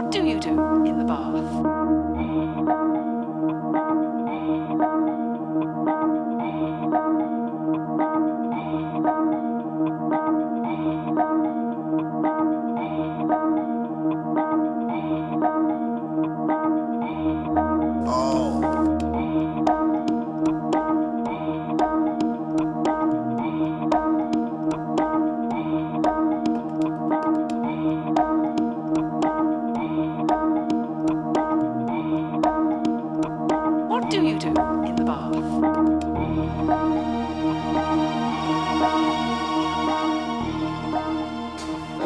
What do you do in the bath? What do you do in the bath?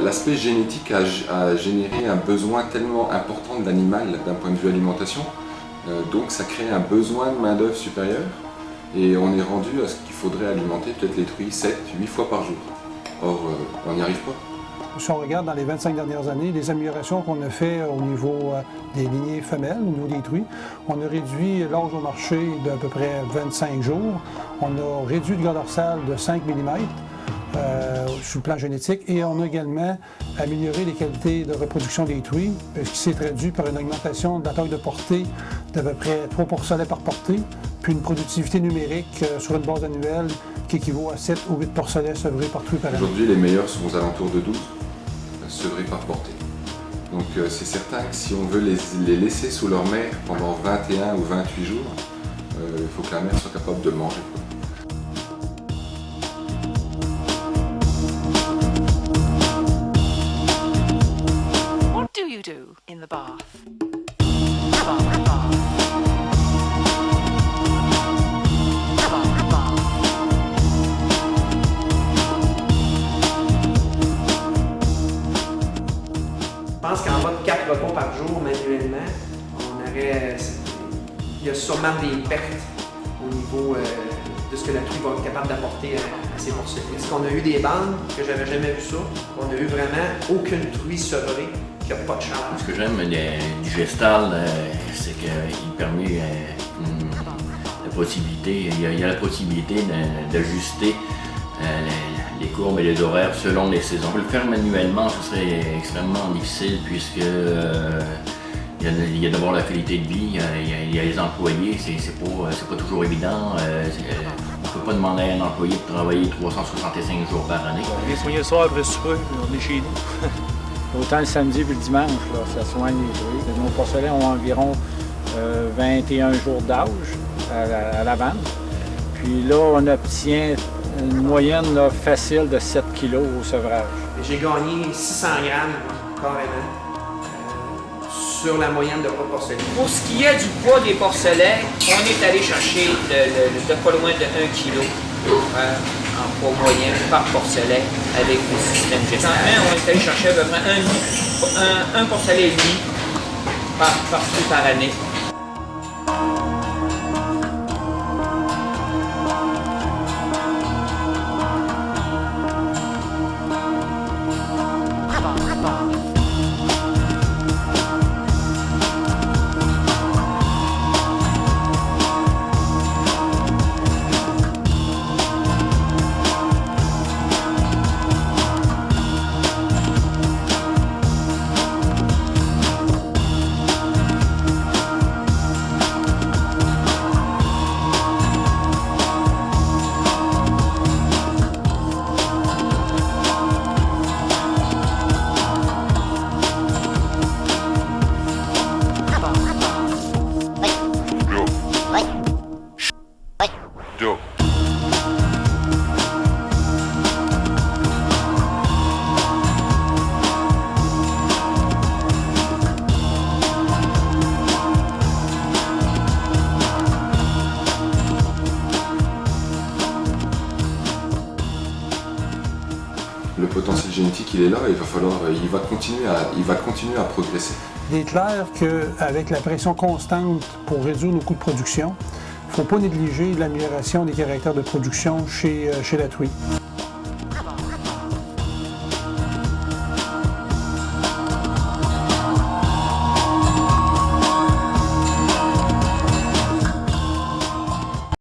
L'aspect génétique a généré un besoin tellement important de l'animal d'un point de vue alimentation, donc ça crée un besoin de main-d'œuvre supérieure et on est rendu à ce qu'il faudrait alimenter peut-être les truies 7-8 fois par jour. Or, on n'y arrive pas. Si on regarde dans les 25 dernières années, les améliorations qu'on a fait au niveau des lignées femelles, au niveau des truies, on a réduit l'âge au marché d'à peu près 25 jours. On a réduit le gras dorsal de 5 mm sur le plan génétique et on a également amélioré les qualités de reproduction des truies, ce qui s'est traduit par une augmentation de la taille de portée d'à peu près 3 porcelets par portée, puis une productivité numérique sur une base annuelle qui équivaut à 7 ou 8 porcelets sevrés par truie par année. Aujourd'hui, les meilleurs sont aux alentours de 12 sevrés par portée. Donc c'est certain que si on veut les laisser sous leur mère pendant 21 ou 28 jours, il faut que la mère soit capable de le manger. What do you do in the bath? Bath. Je pense qu'en bas de 4 repas par jour manuellement, il y a sûrement des pertes au niveau de ce que la truie va être capable d'apporter à ses porcelets. Est-ce qu'on a eu des bandes que j'avais jamais vu ça? On a eu vraiment aucune truie sevrée qui n'a pas de charge. Ce que j'aime du gestal, c'est qu'il permet la possibilité, il y a la possibilité d'ajuster les courbes et les horaires selon les saisons. Le faire manuellement, ce serait extrêmement difficile puisque il y a d'abord la qualité de vie, il y a les employés, c'est pas toujours évident. On ne peut pas demander à un employé de travailler 365 jours par année. On vient soigner le soir après souper, on est chez nous. Autant le samedi et le dimanche, là, ça soigne les truies. Nos porcelets ont environ 21 jours d'âge à la vente. Puis là, on obtient une moyenne là, facile de 7 kg au sevrage. J'ai gagné 600 grammes carrément sur la moyenne de poids porcelaine. Pour ce qui est du poids des porcelets, on est allé chercher de pas loin de 1 kg en poids moyen par porcelet avec le système gestal. On est allé chercher à peu près un porcelet et demi par année. Le potentiel génétique, il est là, il va continuer à progresser. Il est clair qu'avec la pression constante pour réduire nos coûts de production, il ne faut pas négliger l'amélioration des caractères de production chez la truie.